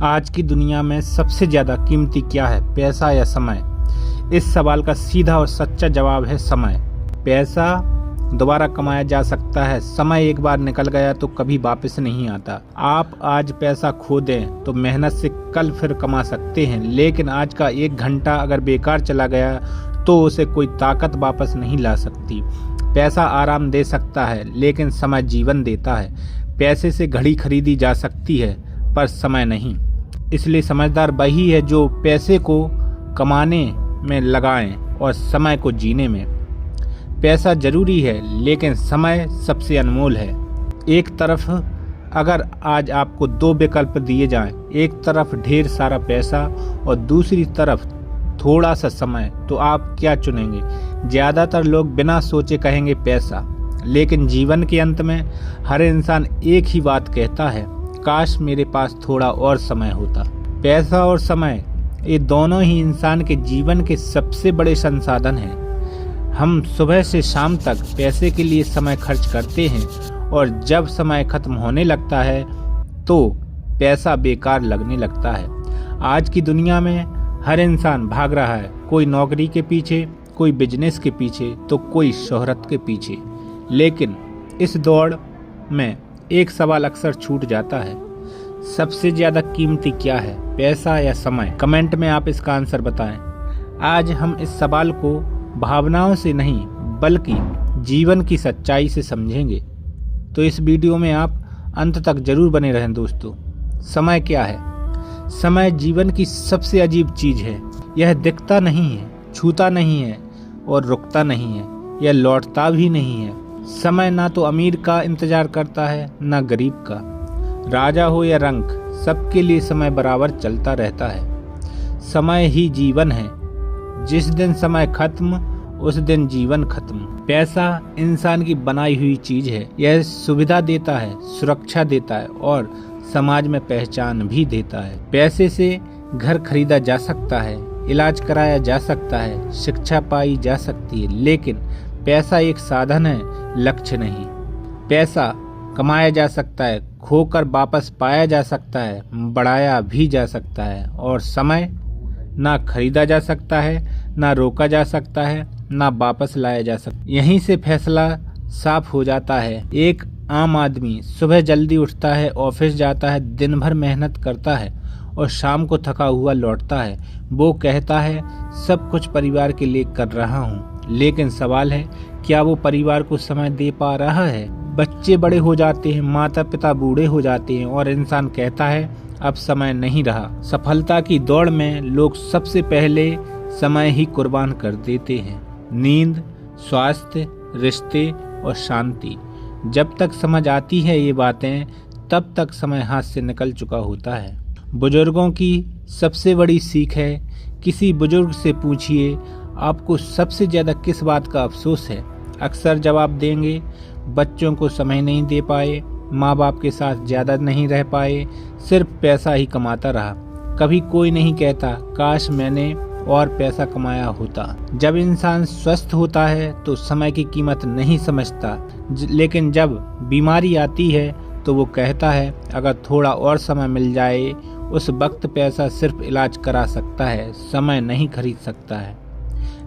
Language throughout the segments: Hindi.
आज की दुनिया में सबसे ज्यादा कीमती क्या है, पैसा या समय? इस सवाल का सीधा और सच्चा जवाब है समय। पैसा दोबारा कमाया जा सकता है, समय एक बार निकल गया तो कभी वापस नहीं आता। आप आज पैसा खो दें तो मेहनत से कल फिर कमा सकते हैं, लेकिन आज का 1 घंटा अगर बेकार चला गया तो उसे कोई ताकत वापस नहीं ला सकती। पैसा आराम दे सकता है, लेकिन समय जीवन देता है। पैसे से घड़ी खरीदी जा सकती है, पर समय नहीं। इसलिए समझदार वही है जो पैसे को कमाने में लगाएं और समय को जीने में। पैसा जरूरी है, लेकिन समय सबसे अनमोल है। एक तरफ अगर आज आपको 2 विकल्प दिए जाएं, एक तरफ ढेर सारा पैसा और दूसरी तरफ थोड़ा सा समय, तो आप क्या चुनेंगे? ज्यादातर लोग बिना सोचे कहेंगे पैसा, लेकिन जीवन के अंत में हर इंसान एक ही बात कहता है, काश मेरे पास थोड़ा और समय होता। पैसा और समय ये दोनों ही इंसान के जीवन के सबसे बड़े संसाधन हैं। हम सुबह से शाम तक पैसे के लिए समय खर्च करते हैं, और जब समय खत्म होने लगता है तो पैसा बेकार लगने लगता है। आज की दुनिया में हर इंसान भाग रहा है, कोई नौकरी के पीछे, कोई बिजनेस के पीछे, तो कोई शोहरत के पीछे। लेकिन इस दौड़ में एक सवाल अक्सर छूट जाता है, सबसे ज्यादा कीमती क्या है, पैसा या समय? कमेंट में आप इसका आंसर बताएं। आज हम इस सवाल को भावनाओं से नहीं बल्कि जीवन की सच्चाई से समझेंगे, तो इस वीडियो में आप अंत तक जरूर बने रहें। दोस्तों, समय क्या है? समय जीवन की सबसे अजीब चीज है। यह दिखता नहीं है, छूता नहीं है और रुकता नहीं है, यह लौटता भी नहीं है। समय ना तो अमीर का इंतजार करता है, ना गरीब का। राजा हो या रंक, सबके लिए समय बराबर चलता रहता है। समय ही जीवन है। जिस दिन समय खत्म, उस दिन जीवन खत्म। पैसा इंसान की बनाई हुई चीज है। यह सुविधा देता है, सुरक्षा देता है और समाज में पहचान भी देता है। पैसे से घर खरीदा जा सकता है, इलाज कराया जा सकता है, शिक्षा पाई जा सकती है, लेकिन पैसा एक साधन है, लक्ष्य नहीं। पैसा कमाया जा सकता है, खोकर वापस पाया जा सकता है, बढ़ाया भी जा सकता है, और समय ना खरीदा जा सकता है, ना रोका जा सकता है, ना वापस लाया जा सकता। यहीं से फैसला साफ हो जाता है। एक आम आदमी सुबह जल्दी उठता है, ऑफिस जाता है, दिन भर मेहनत करता है और शाम को थका हुआ लौटता है। वो कहता है सब कुछ परिवार के लिए कर रहा हूँ, लेकिन सवाल है क्या वो परिवार को समय दे पा रहा है? बच्चे बड़े हो जाते हैं, माता पिता बूढ़े हो जाते हैं और इंसान कहता है अब समय नहीं रहा। सफलता की दौड़ में लोग सबसे पहले समय ही कुर्बान कर देते हैं। नींद, स्वास्थ्य, रिश्ते और शांति। जब तक समझ आती है ये बातें, तब तक समय हाथ से निकल चुका होता है। बुजुर्गों की सबसे बड़ी सीख है, किसी बुजुर्ग से पूछिए आपको सबसे ज्यादा किस बात का अफसोस है। अक्सर जवाब देंगे बच्चों को समय नहीं दे पाए, माँ बाप के साथ ज्यादा नहीं रह पाए, सिर्फ पैसा ही कमाता रहा। कभी कोई नहीं कहता काश मैंने और पैसा कमाया होता। जब इंसान स्वस्थ होता है तो समय की कीमत नहीं समझता, लेकिन जब बीमारी आती है तो वो कहता है अगर थोड़ा और समय मिल जाए। उस वक्त पैसा सिर्फ इलाज करा सकता है, समय नहीं खरीद सकता है।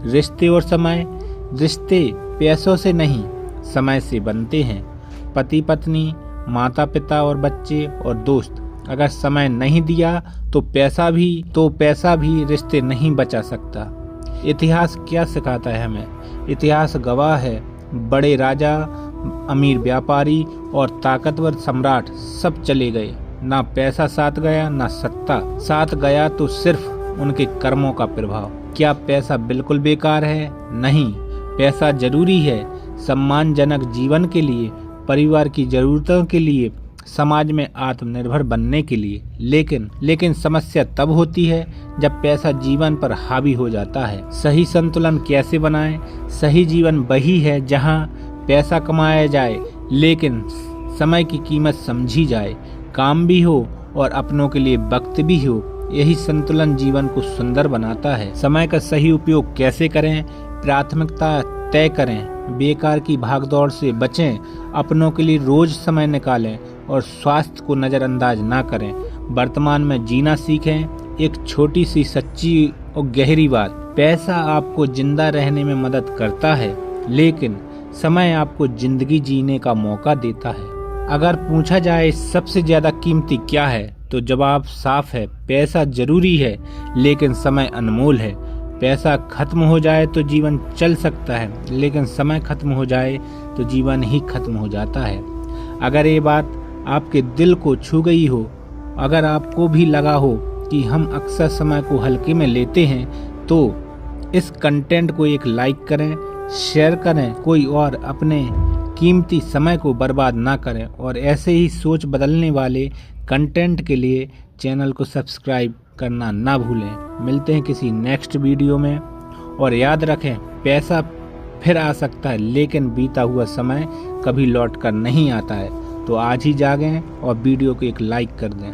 रिश्ते और समय। रिश्ते पैसों से नहीं, समय से बनते हैं। पति पत्नी, माता पिता और बच्चे और दोस्त। अगर समय नहीं दिया तो पैसा भी रिश्ते नहीं बचा सकता। इतिहास क्या सिखाता है हमें? इतिहास गवाह है, बड़े राजा, अमीर व्यापारी और ताकतवर सम्राट सब चले गए। ना पैसा साथ गया, ना सत्ता साथ गया, तो सिर्फ उनके कर्मों का प्रभाव। क्या पैसा बिल्कुल बेकार है? नहीं, पैसा जरूरी है सम्मानजनक जीवन के लिए, परिवार की जरूरतों के लिए, समाज में आत्मनिर्भर बनने के लिए। लेकिन समस्या तब होती है जब पैसा जीवन पर हावी हो जाता है। सही संतुलन कैसे बनाएं? सही जीवन वही है जहां पैसा कमाया जाए लेकिन समय की कीमत समझी जाए, काम भी हो और अपनों के लिए वक्त भी हो। यही संतुलन जीवन को सुंदर बनाता है। समय का सही उपयोग कैसे करें? प्राथमिकता तय करें, बेकार की भागदौड़ से बचें, अपनों के लिए रोज समय निकालें और स्वास्थ्य को नजरअंदाज ना करें। वर्तमान में जीना सीखें। एक छोटी सी सच्ची और गहरी बात, पैसा आपको जिंदा रहने में मदद करता है, लेकिन समय आपको जिंदगी जीने का मौका देता है। अगर पूछा जाए सबसे ज्यादा कीमती क्या है, तो जवाब साफ है, पैसा जरूरी है लेकिन समय अनमोल है। पैसा खत्म हो जाए तो जीवन चल सकता है, लेकिन समय खत्म हो जाए तो जीवन ही खत्म हो जाता है। अगर ये बात आपके दिल को छू गई हो, अगर आपको भी लगा हो कि हम अक्सर समय को हल्के में लेते हैं, तो इस कंटेंट को एक लाइक करें, शेयर करें, कोई और अपने कीमती समय को बर्बाद ना करें। और ऐसे ही सोच बदलने वाले कंटेंट के लिए चैनल को सब्सक्राइब करना ना भूलें। मिलते हैं किसी नेक्स्ट वीडियो में, और याद रखें, पैसा फिर आ सकता है लेकिन बीता हुआ समय कभी लौट कर नहीं आता है। तो आज ही जागें और वीडियो को एक लाइक कर दें।